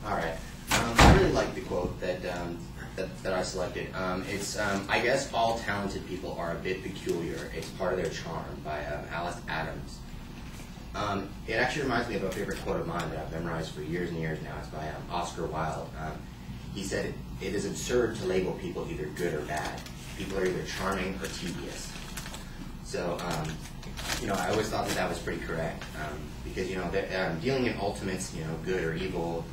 All right. I really like the quote that I selected. It's I guess all talented people are a bit peculiar. It's part of their charm by Alice Adams. It actually reminds me of a favorite quote of mine that I've memorized for years and years now. It's by Oscar Wilde. He said, "It is absurd to label people either good or bad. People are either charming or tedious." So, I always thought that was pretty correct, because, dealing in ultimates, good or evil,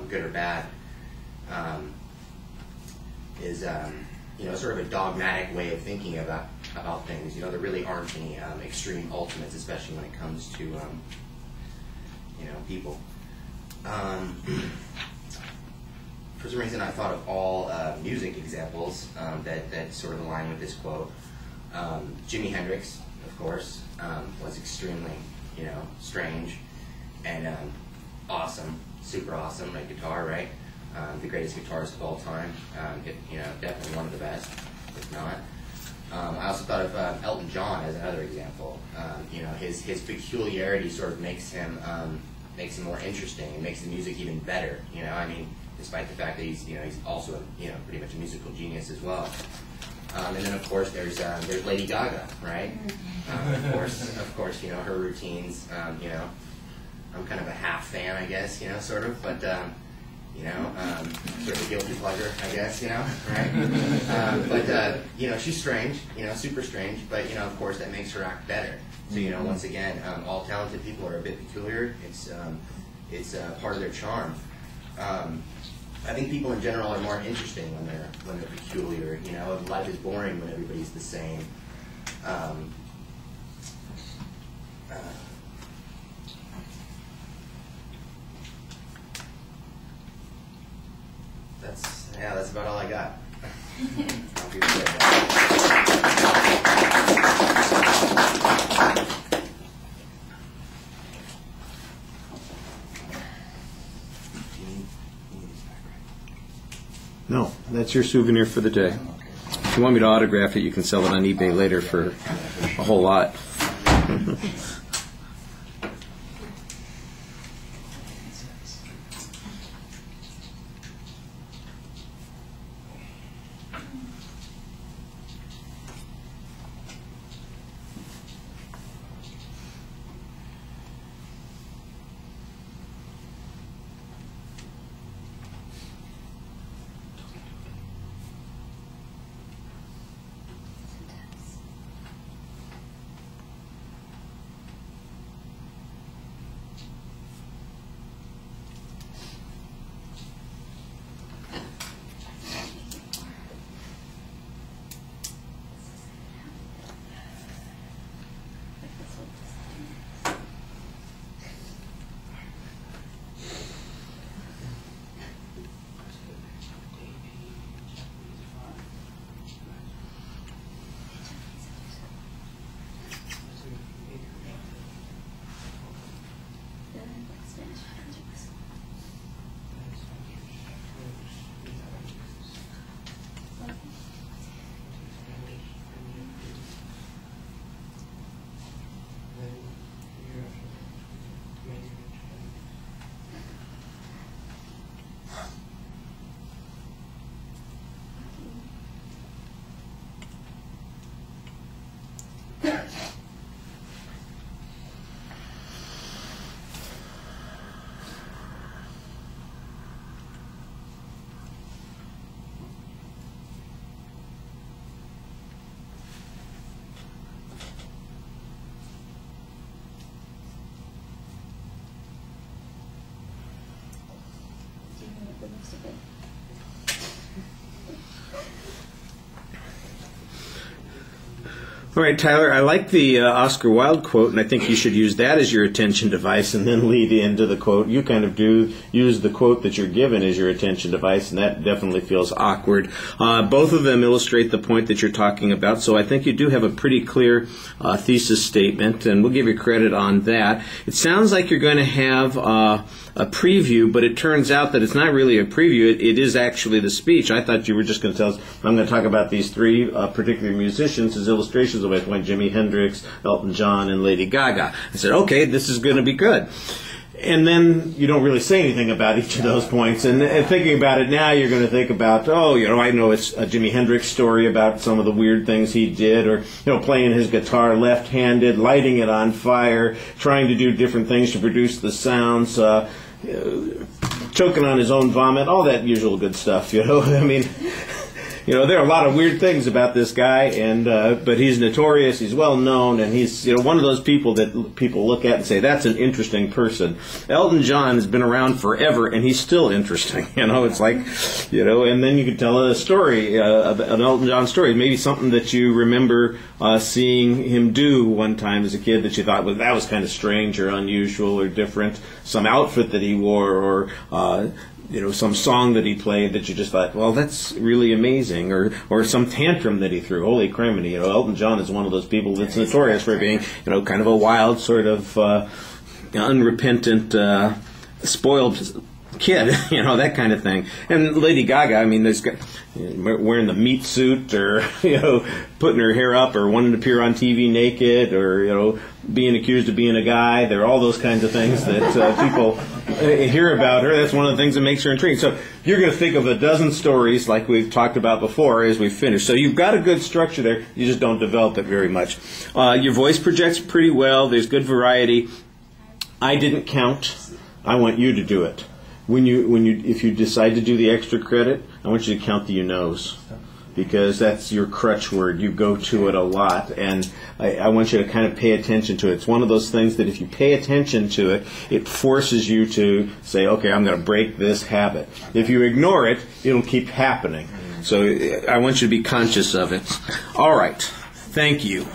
good or bad, is, sort of a dogmatic way of thinking about things. There really aren't any extreme ultimates, especially when it comes to, people. For some reason, I thought of all music examples that sort of align with this quote. Jimi Hendrix, of course, was extremely, strange and awesome, super awesome at guitar, right? The greatest guitarist of all time, definitely one of the best, if not. I also thought of Elton John as another example. His peculiarity sort of makes him more interesting and makes the music even better. Despite the fact that he's also pretty much a musical genius as well. And then of course there's Lady Gaga, right? Of course, her routines. I'm kind of a half fan, I guess, sort of, but sort of a guilty pleasure, I guess, right? But she's strange, super strange, but of course that makes her act better. So once again, all talented people are a bit peculiar. It's part of their charm. I think people in general are more interesting when they're peculiar. Life is boring when everybody's the same. That's about all I got. I'll be No, that's your souvenir for the day. If you want me to autograph it, you can sell it on eBay later for a whole lot. All right, Tyler, I like the Oscar Wilde quote, and I think you should use that as your attention device and then lead into the quote. You kind of do use the quote that you're given as your attention device, and that definitely feels awkward. Both of them illustrate the point that you're talking about, so I think you do have a pretty clear thesis statement, and we'll give you credit on that. It sounds like you're going to have a preview, but it turns out that it's not really a preview. It is actually the speech. I thought you were just going to tell us, I'm going to talk about these three particular musicians as illustrations of it, like Jimi Hendrix, Elton John, and Lady Gaga. I said, okay, this is going to be good. And then you don't really say anything about each of those points. And thinking about it now, you're going to think about, I know it's a Jimi Hendrix story about some of the weird things he did, or, playing his guitar left-handed, lighting it on fire, trying to do different things to produce the sounds, choking on his own vomit, all that usual good stuff, I mean... there are a lot of weird things about this guy, and but he's notorious, he's well known, and he's one of those people that people look at and say, that's an interesting person. Elton John has been around forever, and he's still interesting. It's like, and then you could tell a story, an Elton John story, maybe something that you remember seeing him do one time as a kid that you thought, well, that was kind of strange or unusual or different. Some outfit that he wore, or some song that he played that you just thought, well, that's really amazing, or some tantrum that he threw. Holy criminy! Elton John is one of those people that's notorious for being, kind of a wild, sort of unrepentant, spoiled kid, that kind of thing. And Lady Gaga, I mean, there's wearing the meat suit, or putting her hair up, or wanting to appear on TV naked, or being accused of being a guy. There are all those kinds of things that people hear about her. That's one of the things that makes her intriguing. So you're going to think of a dozen stories like we've talked about before as we finish. So you've got a good structure there. You just don't develop it very much. Your voice projects pretty well. There's good variety. I didn't count. I want you to do it. If you decide to do the extra credit, I want you to count the you knows, because that's your crutch word. You go to it a lot, and I want you to kind of pay attention to it. It's one of those things that if you pay attention to it, it forces you to say, okay, I'm going to break this habit. If you ignore it, it'll keep happening. So I want you to be conscious of it. All right. Thank you.